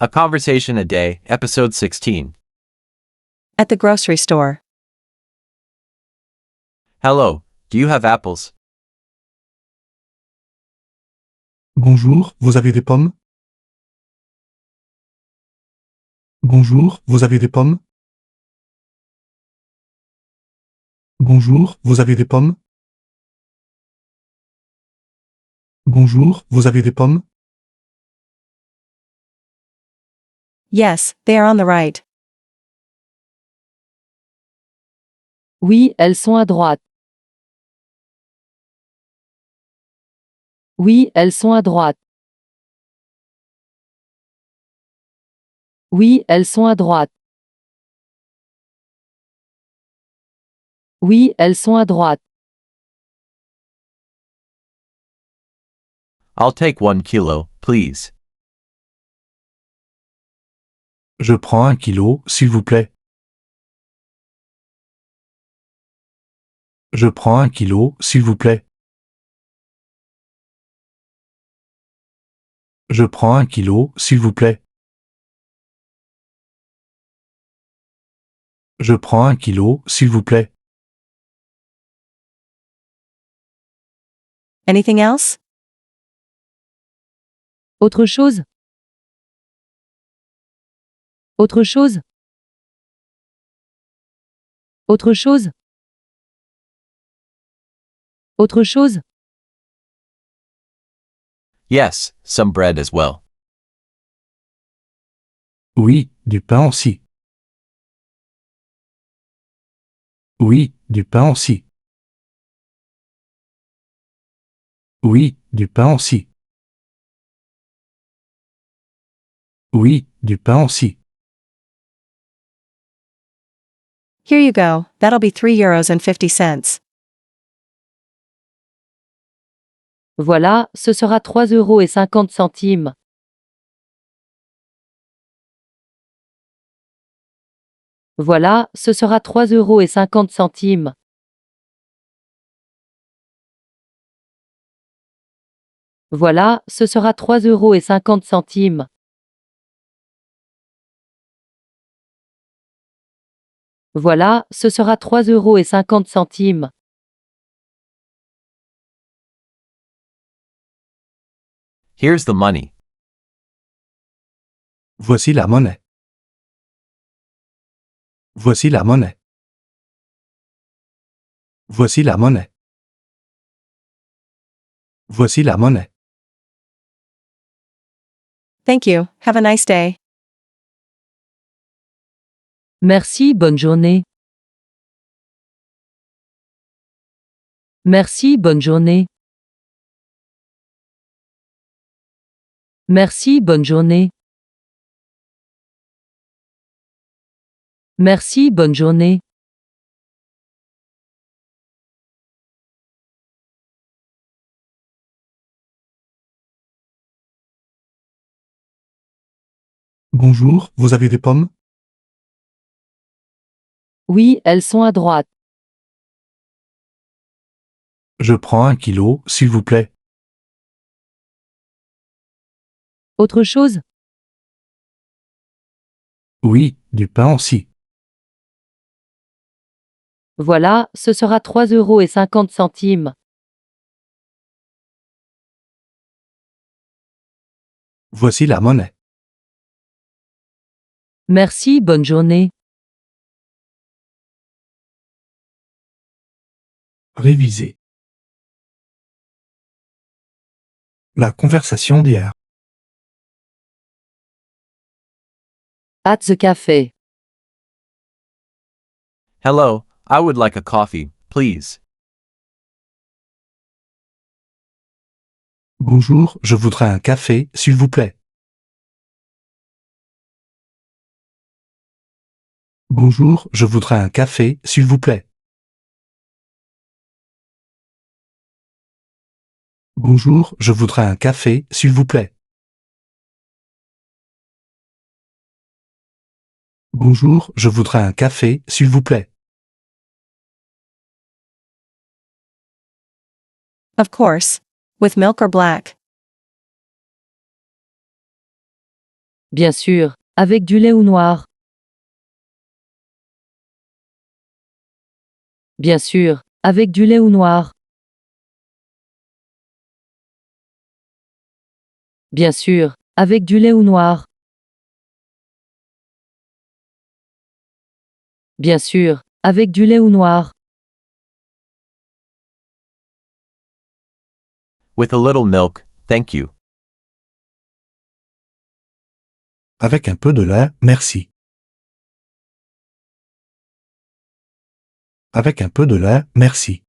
A Conversation a Day, Episode 16. At the grocery store. Hello, do you have apples? Bonjour, vous avez des pommes? Bonjour, vous avez des pommes? Bonjour, vous avez des pommes? Bonjour, vous avez des pommes? Yes, they are on the right. Oui, elles sont à droite. Oui, elles sont à droite. Oui, elles sont à droite. Oui, elles sont à droite. I'll take 1 kilo, please. Je prends 1 kilo, s'il vous plaît. Je prends 1 kilo, s'il vous plaît. Je prends 1 kilo, s'il vous plaît. Je prends 1 kilo, s'il vous plaît. Anything else? Autre chose? Autre chose? Autre chose? Autre chose? Yes, some bread as well. Oui, du pain aussi. Oui, du pain aussi. Oui, du pain aussi. Oui, du pain aussi. Here you go, that'll be €3.50. Voilà, ce sera 3,50 €. Voilà, ce sera 3,50 €. Voilà, ce sera 3,50 €. Voilà, ce sera 3,50 €. Here's the money. Voici la monnaie. Voici la monnaie. Voici la monnaie. Voici la monnaie. Thank you, have a nice day. Merci, bonne journée. Merci, bonne journée. Merci, bonne journée. Merci, bonne journée. Bonjour, vous avez des pommes? Oui, elles sont à droite. Je prends 1 kilo, s'il vous plaît. Autre chose? Oui, du pain aussi. Voilà, ce sera 3,50 €. Voici la monnaie. Merci, bonne journée. Réviser. La conversation d'hier. At the café. Hello, I would like a coffee, please. Bonjour, je voudrais un café, s'il vous plaît. Bonjour, je voudrais un café, s'il vous plaît. Bonjour, je voudrais un café, s'il vous plaît. Bonjour, je voudrais un café, s'il vous plaît. Of course. With milk or black? Bien sûr, avec du lait ou noir. Bien sûr, avec du lait ou noir. Bien sûr, avec du lait ou noir. Bien sûr, avec du lait ou noir. With a little milk, thank you. Avec un peu de lait, merci. Avec un peu de lait, merci.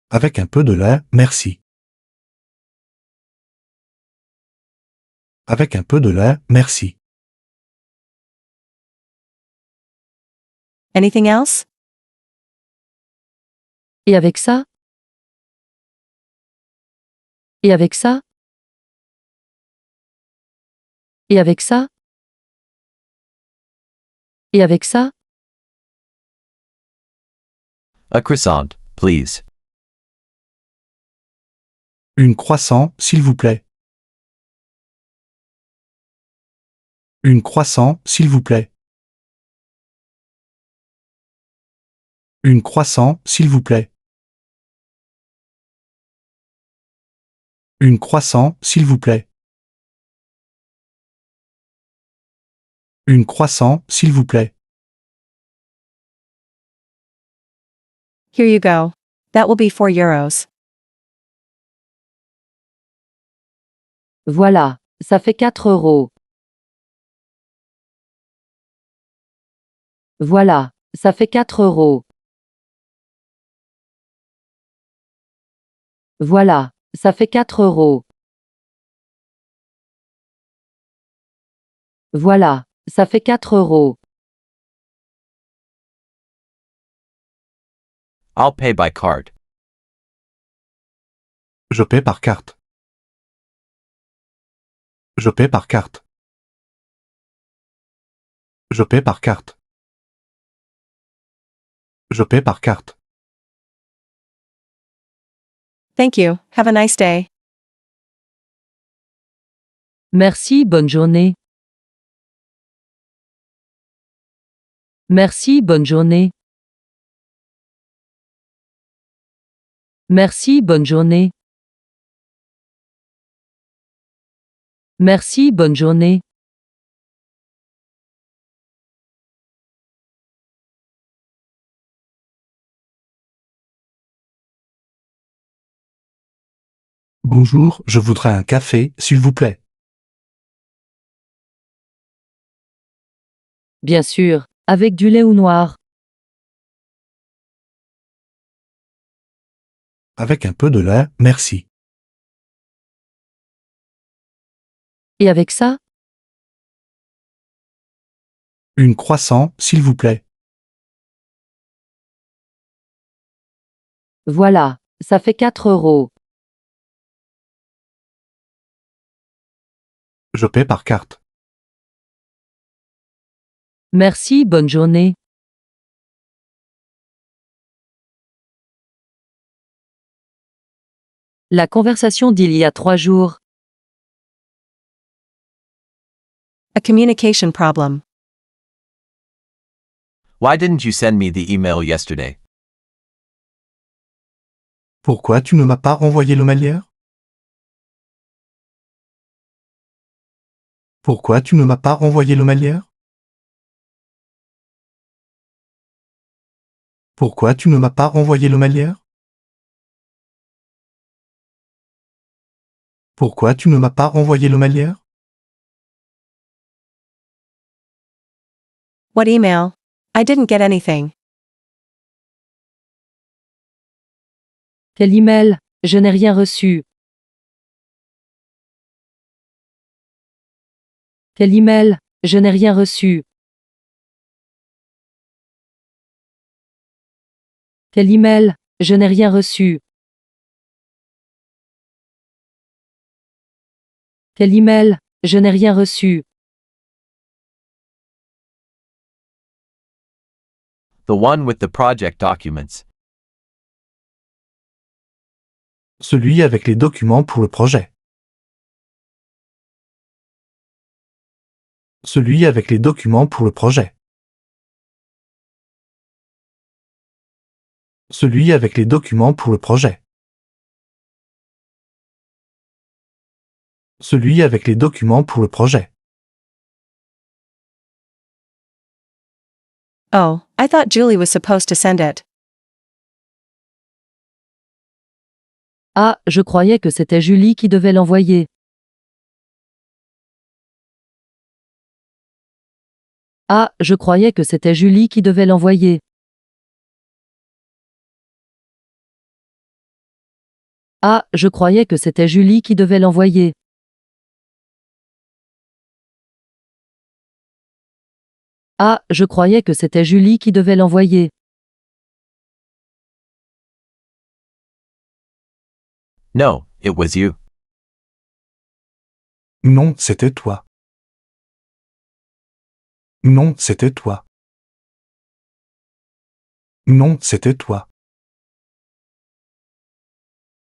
Avec un peu de lait, merci. Avec un peu de lait, merci. Anything else? Et avec ça? Et avec ça? Et avec ça? Et avec ça? A croissant, please. Une croissant, s'il vous plaît. Une croissant, s'il vous plaît. Une croissant, s'il vous plaît. Une croissant, s'il vous plaît. Une croissant, s'il vous plaît. Here you go. That will be 4 euros. Voilà, ça fait 4 euros. Voilà, ça fait 4 euros. Voilà, ça fait 4 euros. Voilà, ça fait 4 euros. I'll pay by card. Je paie par carte. Je paie par carte. Je paie par carte. Je paie par carte. Thank you. Have a nice day. Merci, bonne journée. Merci, bonne journée. Merci, bonne journée. Merci, bonne journée. Bonjour, je voudrais un café, s'il vous plaît. Bien sûr, avec du lait ou noir. Avec un peu de lait, merci. Et avec ça? Une croissant, s'il vous plaît. Voilà, ça fait 4 euros. Je paie par carte. Merci, bonne journée. La conversation d'il y a 3 jours. A communication problem. Why didn't you send me the email yesterday? Pourquoi tu ne m'as pas renvoyé le mail hier? Pourquoi tu ne m'as pas renvoyé le mail hier? Pourquoi tu ne m'as pas renvoyé le mail hier? Pourquoi tu ne m'as pas renvoyé le mail hier? What email? I didn't get anything. Quel email? Je n'ai rien reçu. Quel email? Je n'ai rien reçu. Quel email? Je n'ai rien reçu. Quel email? Je n'ai rien reçu. The one with the project documents. Celui avec les documents pour le projet. Celui avec les documents pour le projet. Celui avec les documents pour le projet. Celui avec les documents pour le projet. Oh, I thought Julie was supposed to send it. Ah, je croyais que c'était Julie qui devait l'envoyer. Ah, je croyais que c'était Julie qui devait l'envoyer. Ah, je croyais que c'était Julie qui devait l'envoyer. Ah, je croyais que c'était Julie qui devait l'envoyer. No, it was you. Non, c'était toi. Non, c'était toi. Non, c'était toi.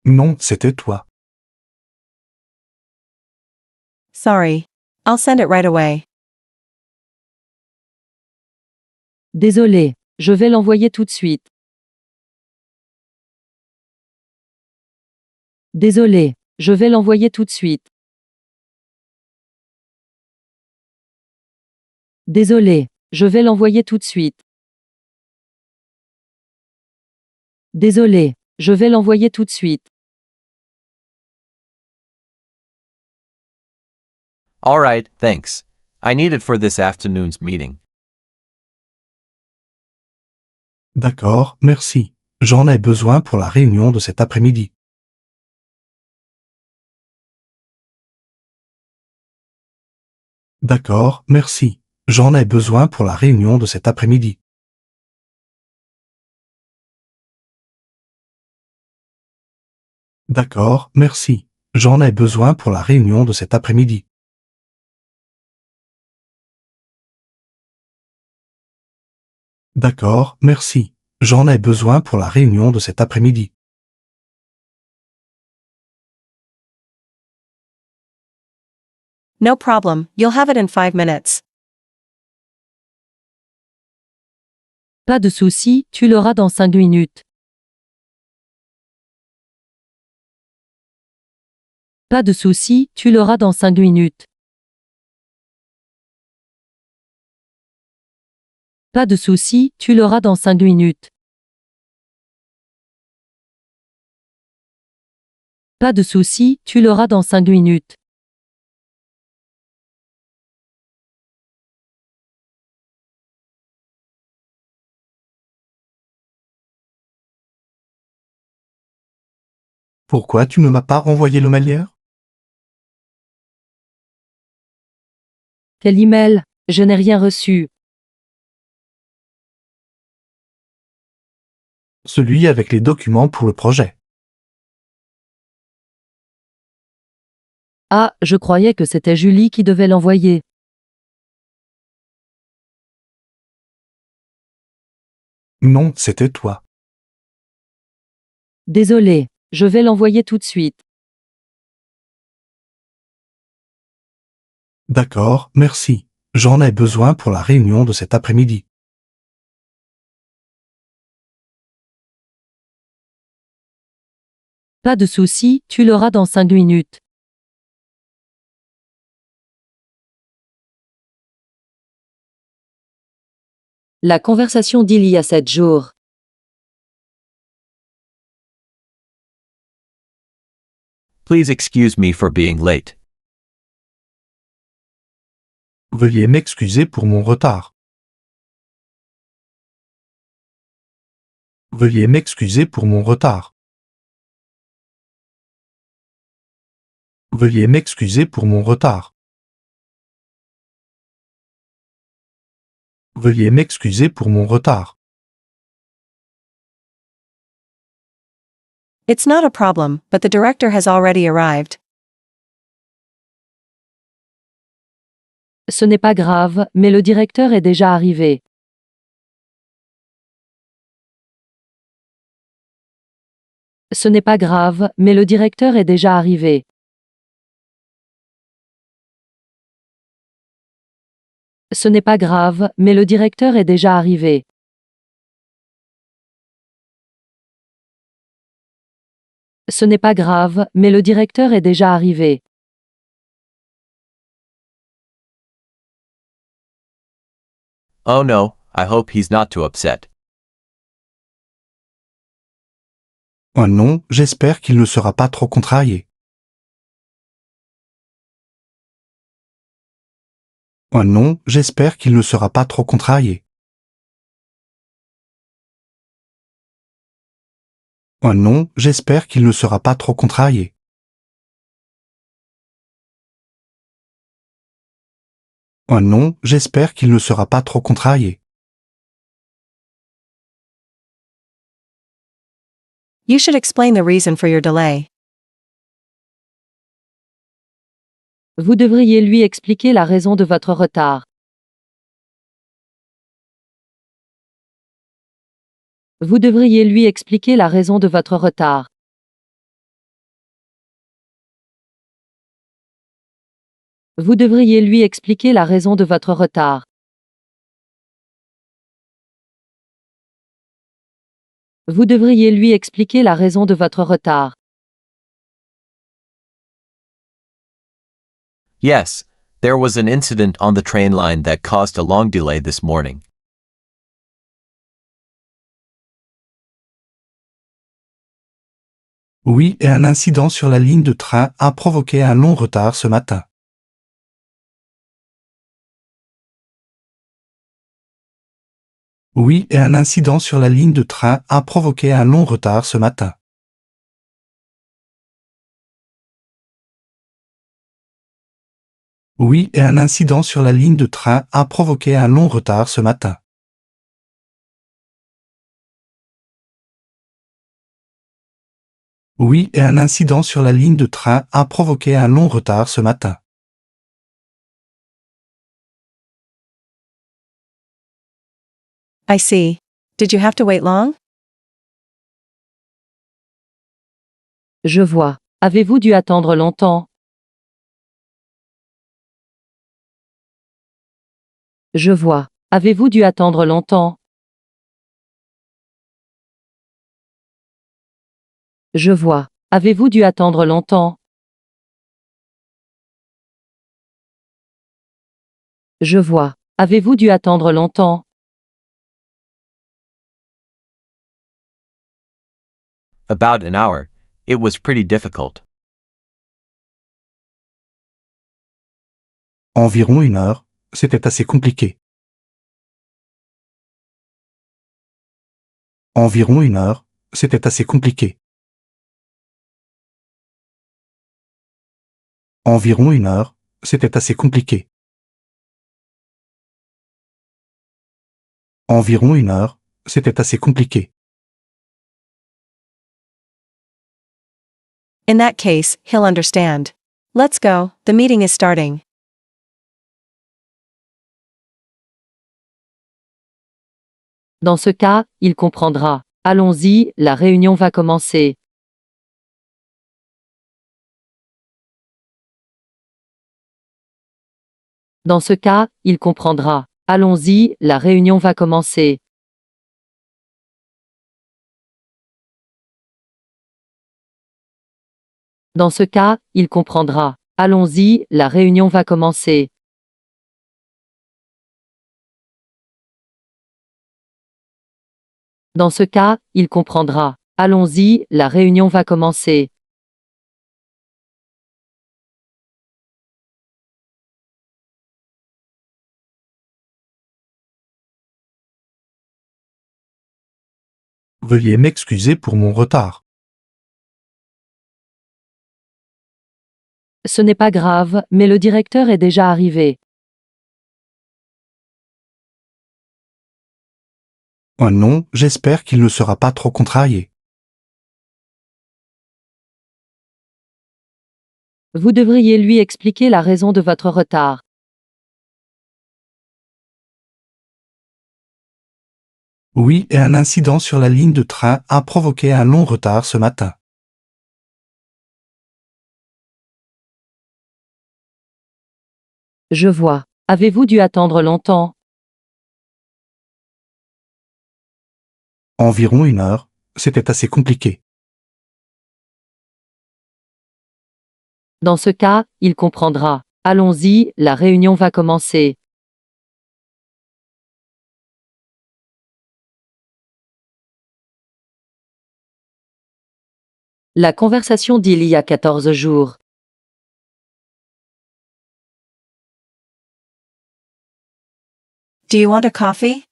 Non, c'était toi. Sorry. I'll send it right away. Désolé, je vais l'envoyer tout de suite. Désolé, je vais l'envoyer tout de suite. Désolé, je vais l'envoyer tout de suite. Désolé, je vais l'envoyer tout de suite. All right, thanks. I need it for this afternoon's meeting. D'accord, merci. J'en ai besoin pour la réunion de cet après-midi. D'accord, merci. J'en ai besoin pour la réunion de cet après-midi. D'accord, merci. J'en ai besoin pour la réunion de cet après-midi. D'accord, merci. J'en ai besoin pour la réunion de cet après-midi. No problem, you'll have it in 5 minutes. Pas de souci, tu l'auras dans 5 minutes. Pas de souci, tu l'auras dans 5 minutes. Pas de souci, tu l'auras dans 5 minutes. Pas de souci, tu l'auras dans 5 minutes. Pourquoi tu ne m'as pas renvoyé le mail? Quel email? Je n'ai rien reçu. Celui avec les documents pour le projet. Ah, je croyais que c'était Julie qui devait l'envoyer. Non, c'était toi. Désolé, je vais l'envoyer tout de suite. D'accord, merci. J'en ai besoin pour la réunion de cet après-midi. Pas de souci, tu l'auras dans 5 minutes. La conversation d'il y a 7 jours. Please excuse me for being late. Veuillez m'excuser pour mon retard. Veuillez m'excuser pour mon retard. Veuillez m'excuser pour mon retard. Veuillez m'excuser pour mon retard. It's not a problem, but the director has already arrived. Ce n'est pas grave, mais le directeur est déjà arrivé. Ce n'est pas grave, mais le directeur est déjà arrivé. Ce n'est pas grave, mais le directeur est déjà arrivé. Ce n'est pas grave, mais le directeur est déjà arrivé. Oh no, I hope he's not too upset. Oh non, j'espère qu'il ne sera pas trop contrarié. Oh non, j'espère qu'il ne sera pas trop contrarié. Oh non, j'espère qu'il ne sera pas trop contrarié. Oh non, j'espère qu'il ne sera pas trop contrarié. You should explain the reason for your delay. Vous devriez lui expliquer la raison de votre retard. Vous devriez lui expliquer la raison de votre retard. Vous devriez lui expliquer la raison de votre retard. Vous devriez lui expliquer la raison de votre retard. Yes, there was an incident on the train line that caused a long delay this morning. Oui, et un incident sur la ligne de train a provoqué un long retard ce matin. Oui, et un incident sur la ligne de train a provoqué un long retard ce matin. Oui, et un incident sur la ligne de train a provoqué un long retard ce matin. Oui, et un incident sur la ligne de train a provoqué un long retard ce matin. I see. Did you have to wait long? Je vois. Avez-vous dû attendre longtemps? Je vois. Avez-vous dû attendre longtemps? Je vois. Avez-vous dû attendre longtemps? Je vois. Avez-vous dû attendre longtemps? About an hour. It was pretty difficult. Environ 1 heure, c'était assez compliqué. Environ 1 heure, c'était assez compliqué. Environ 1 heure, c'était assez compliqué. Environ 1 heure, c'était assez compliqué. In that case, he'll understand. Let's go, the meeting is starting. Dans ce cas, il comprendra. Allons-y, la réunion va commencer. Dans ce cas, il comprendra. Allons-y, la réunion va commencer. Dans ce cas, il comprendra. Allons-y, la réunion va commencer. Dans ce cas, il comprendra. Allons-y, la réunion va commencer. Veuillez m'excuser pour mon retard. Ce n'est pas grave, mais le directeur est déjà arrivé. Oh non, j'espère qu'il ne sera pas trop contrarié. Vous devriez lui expliquer la raison de votre retard. Oui, et un incident sur la ligne de train a provoqué un long retard ce matin. Je vois. Avez-vous dû attendre longtemps? Environ 1 heure, c'était assez compliqué. Dans ce cas, il comprendra. Allons-y, la réunion va commencer. La conversation d'il y a 14 jours. Do you want a coffee?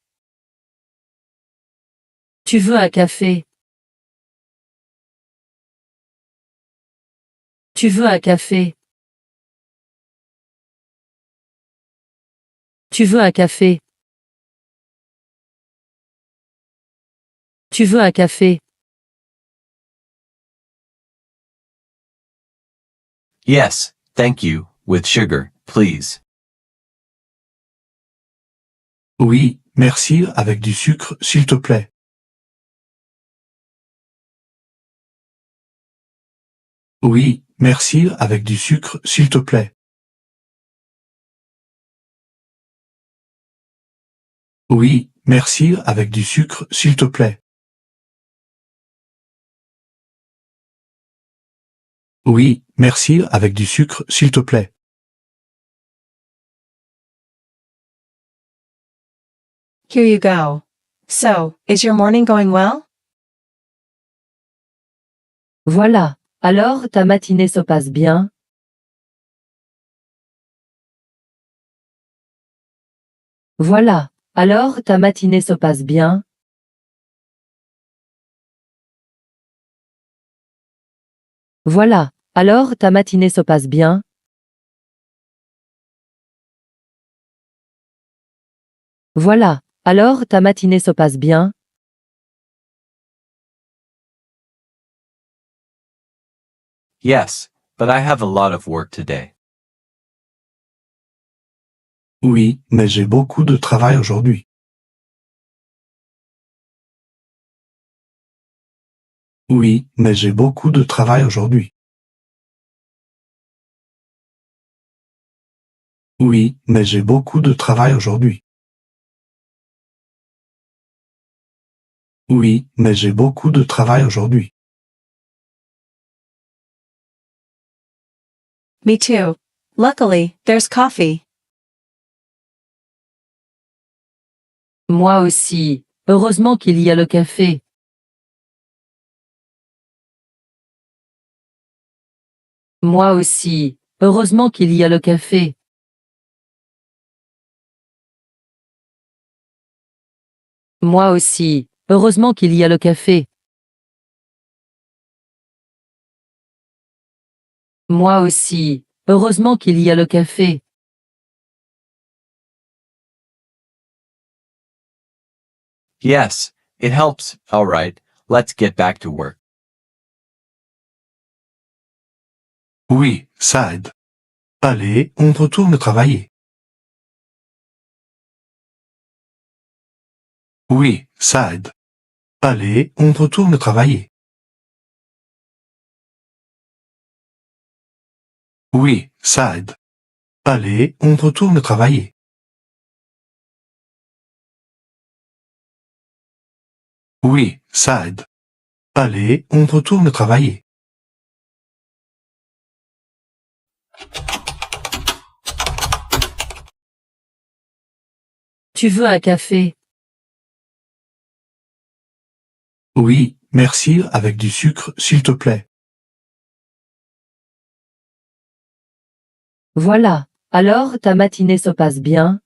Tu veux un café? Tu veux un café? Tu veux un café? Tu veux un café? Yes, thank you, with sugar, please. Oui, merci, avec du sucre, s'il te plaît. Oui, merci, avec du sucre, s'il te plaît. Oui, merci, avec du sucre, s'il te plaît. Oui, merci, avec du sucre, s'il te plaît. Here you go. So, is your morning going well? Voilà. Alors, ta matinée se passe bien? Voilà. Alors, ta matinée se passe bien? Voilà. Alors, ta matinée se passe bien? Voilà. Alors, ta matinée se passe bien? Yes, but I have a lot of work today. Oui, mais j'ai beaucoup de travail aujourd'hui. Oui, mais j'ai beaucoup de travail aujourd'hui. Oui, mais j'ai beaucoup de travail aujourd'hui. Oui, mais j'ai beaucoup de travail aujourd'hui. Me too. Luckily, there's coffee. Moi aussi. Heureusement qu'il y a le café. Moi aussi. Heureusement qu'il y a le café. Moi aussi. Heureusement qu'il y a le café. Moi aussi. Heureusement qu'il y a le café. Yes, it helps, alright, let's get back to work. Oui, ça aide. Allez, on retourne travailler. Oui, ça aide. Allez, on retourne travailler. Oui, ça aide. Allez, on retourne travailler. Oui, ça aide. Allez, on retourne travailler. Tu veux un café? Oui, merci, avec du sucre, s'il te plaît. Voilà. Alors, ta matinée se passe bien?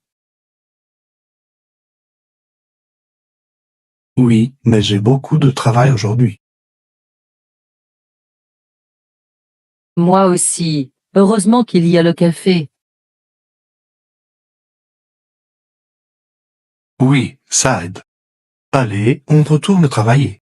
Oui, mais j'ai beaucoup de travail aujourd'hui. Moi aussi. Heureusement qu'il y a le café. Oui, ça aide. Allez, on retourne travailler.